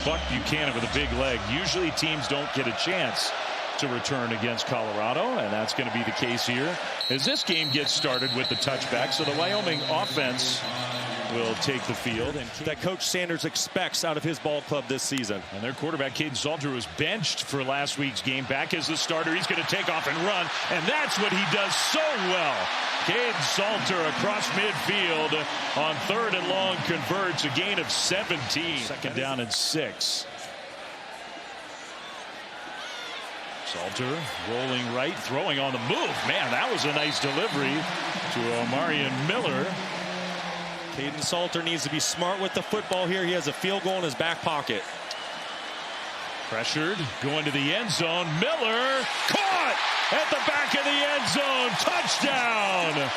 Buck Buchanan with a big leg. Usually teams don't get a chance to return against Colorado, and that's going to be the case here as this game gets started with the touchback. So the Wyoming offense will take the field. And that Coach Sanders expects out of his ball club this season. And their quarterback, Caden Salter, was benched for last week's game. Back as the starter. He's going to take off and run, and that's what he does so well. Caden Salter across midfield on 3rd and long converts, a gain of 17. Second down and 6. Salter rolling right, throwing on the move. Man, that was a nice delivery to Omarion Miller. Caden Salter needs to be smart with the football here. He has a field goal in his back pocket. Pressured, going to the end zone. Miller caught at the back of the end zone. Touchdown.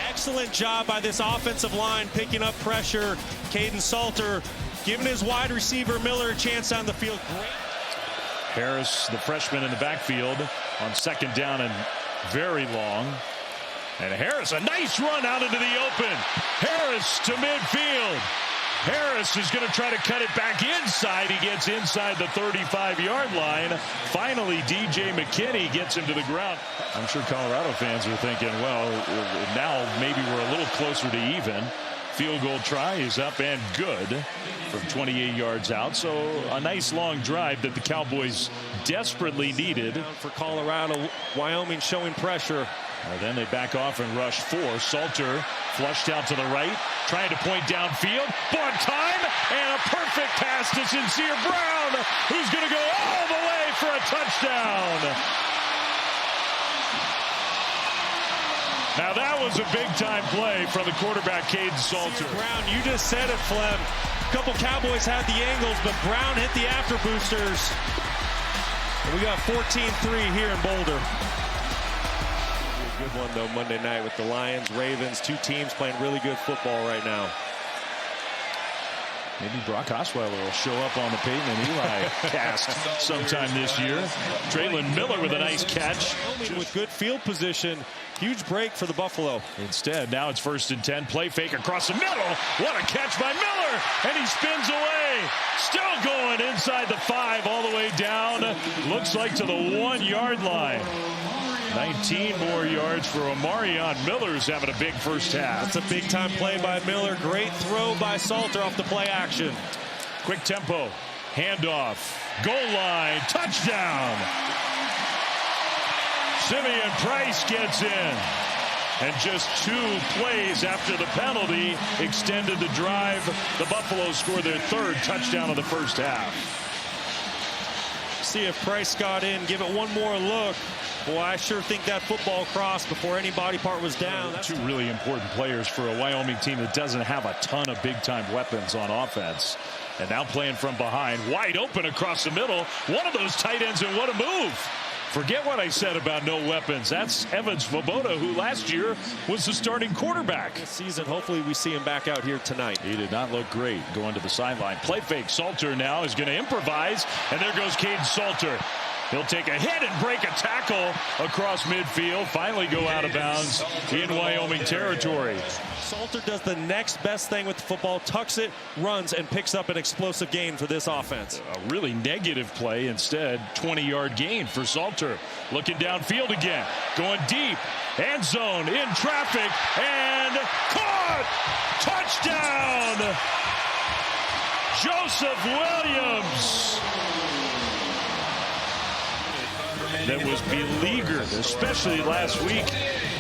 Excellent job by this offensive line picking up pressure. Caden Salter giving his wide receiver Miller a chance on the field. Great. Harris, the freshman in the backfield on 2nd down and very long. And Harris, a nice run out into the open. Harris to midfield. Harris is going to try to cut it back inside. He gets inside the 35-yard line. Finally, DJ McKinney gets him to the ground. I'm sure Colorado fans are thinking, well, now maybe we're a little closer to even. Field goal try is up and good from 28 yards out. So a nice long drive that the Cowboys desperately needed. For Colorado, Wyoming showing pressure. Then they back off and rush 4. Salter flushed out to the right, trying to point downfield. One time, and a perfect pass to Sincere Brown, who's going to go all the way for a touchdown. Now that was a big-time play from the quarterback, Caden Salter. Brown, you just said it, Flem. A couple Cowboys had the angles, but Brown hit the after boosters. And we got 14-3 here in Boulder. Good one, though, Monday night with the Lions, Ravens. Two teams playing really good football right now. Maybe Brock Osweiler will show up on the Peyton and Eli cast sometime this year. Traylon Miller with a nice catch. With good field position. Huge break for the Buffalo. Instead, now it's 1st and 10. Play fake across the middle. What a catch by Miller. And he spins away. Still going inside the 5 all the way down. Looks like to the 1-yard line. 19 more yards for Omarion Miller's having a big first half. That's a big time play by Miller. Great throw by Salter off the play action. Quick tempo. Handoff. Goal line. Touchdown. Simeon Price gets in. And just 2 plays after the penalty extended the drive. The Buffalo scored their 3rd touchdown of the first half. See if Price got in. Give it one more look. Boy, I sure think that football crossed before any body part was down. Two really important players for a Wyoming team that doesn't have a ton of big-time weapons on offense. And now playing from behind, wide open across the middle. One of those tight ends, and what a move. Forget what I said about no weapons. That's Evan Svoboda, who last year was the starting quarterback. This season, hopefully we see him back out here tonight. He did not look great going to the sideline. Play fake. Salter now is going to improvise, and there goes Caden Salter. He'll take a hit and break a tackle across midfield. Finally go out of bounds in Wyoming territory. Salter does the next best thing with the football, tucks it, runs, and picks up an explosive gain for this offense. A really negative play instead. 20-yard gain for Salter. Looking downfield again. Going deep. End zone in traffic. And caught! Touchdown! Joseph Williams. That was beleaguered, especially last week.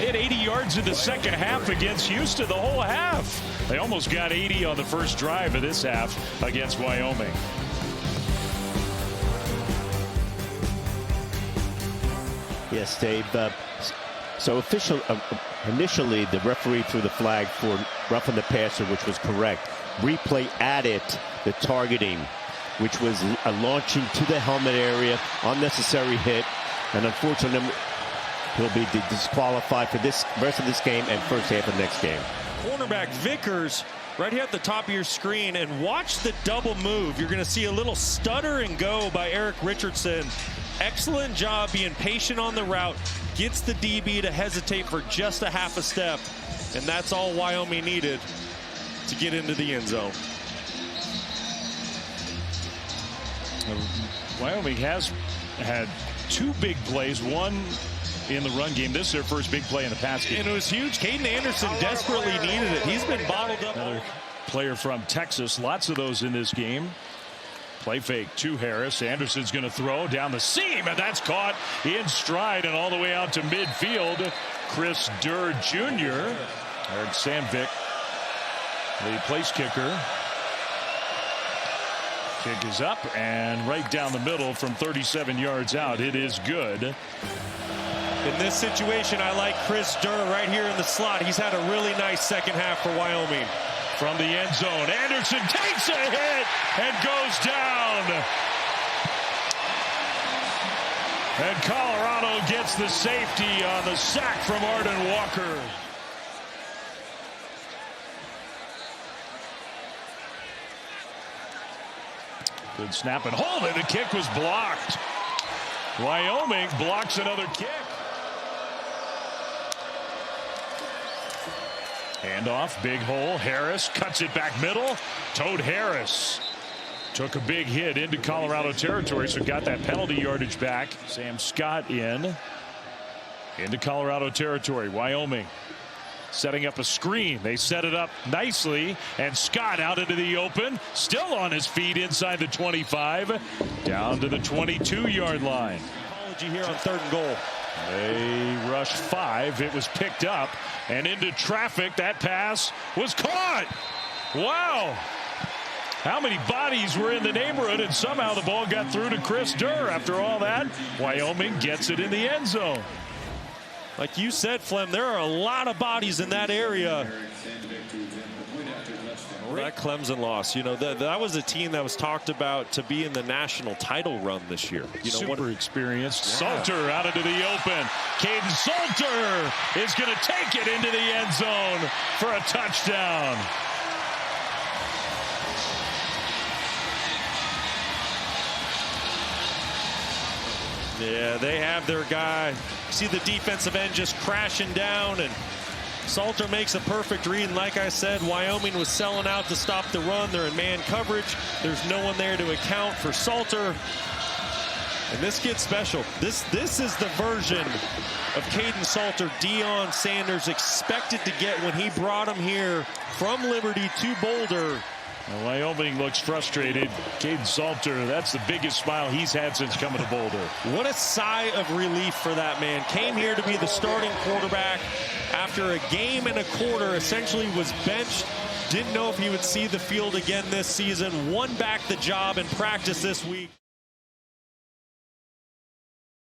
They had 80 yards in the second half against Houston, the whole half. They almost got 80 on the first drive of this half against Wyoming. Yes, Dave. So initially, the referee threw the flag for roughing the passer, which was correct. Replay added the targeting, which was a launching to the helmet area, unnecessary hit, and unfortunately, he'll be disqualified for this rest of this game and first half of next game. Cornerback Vickers right here at the top of your screen, and watch the double move. You're going to see a little stutter and go by Eric Richardson. Excellent job being patient on the route, gets the DB to hesitate for just a half a step, and that's all Wyoming needed. to get into the end zone. Wyoming has had 2 big plays, one in the run game. This is their first big play in the pass game. And it was huge. Caden Anderson desperately needed it. He's been bottled up. Another player from Texas. Lots of those in this game. Play fake to Harris. Anderson's going to throw down the seam, and that's caught in stride and all the way out to midfield. Chris Durr Jr. Eric Sandvik, the place kicker. Kick is up and right down the middle from 37 yards out. It is good. In this situation, I like Chris Durr right here in the slot. He's had a really nice second half for Wyoming. From the end zone, Anderson takes a hit and goes down. And Colorado gets the safety on the sack from Arden Walker. Good snap and hold it. The kick was blocked. Wyoming blocks another kick. Handoff, big hole. Harris cuts it back middle. Toad Harris took a big hit into Colorado territory, so got that penalty yardage back. Sam Scott into Colorado territory. Wyoming setting up a screen. They set it up nicely, and Scott out into the open, still on his feet inside the 25, down to the 22-yard line. Apology here on 3rd and goal. They rushed 5. It was picked up and into traffic. That pass was caught. Wow. How many bodies were in the neighborhood, and somehow the ball got through to Chris Durr. After all that, Wyoming gets it in the end zone. Like you said, Flem, there are a lot of bodies in that area. That Clemson loss, you know, that was a team that was talked about to be in the national title run this year. You know, super experienced. Yeah. Salter out into the open. Caden Salter is going to take it into the end zone for a touchdown. Yeah, they have their guy. See the defensive end just crashing down, and Salter makes a perfect read. And like I said, Wyoming was selling out to stop the run. They're in man coverage. There's no one there to account for Salter. And this gets special. This is the version of Caden Salter Deion Sanders expected to get when he brought him here from Liberty to Boulder. Well, Wyoming looks frustrated. Caden Salter, that's the biggest smile he's had since coming to Boulder. What a sigh of relief for that man. Came here to be the starting quarterback after a game and a quarter, essentially was benched. Didn't know if he would see the field again this season. Won back the job in practice this week.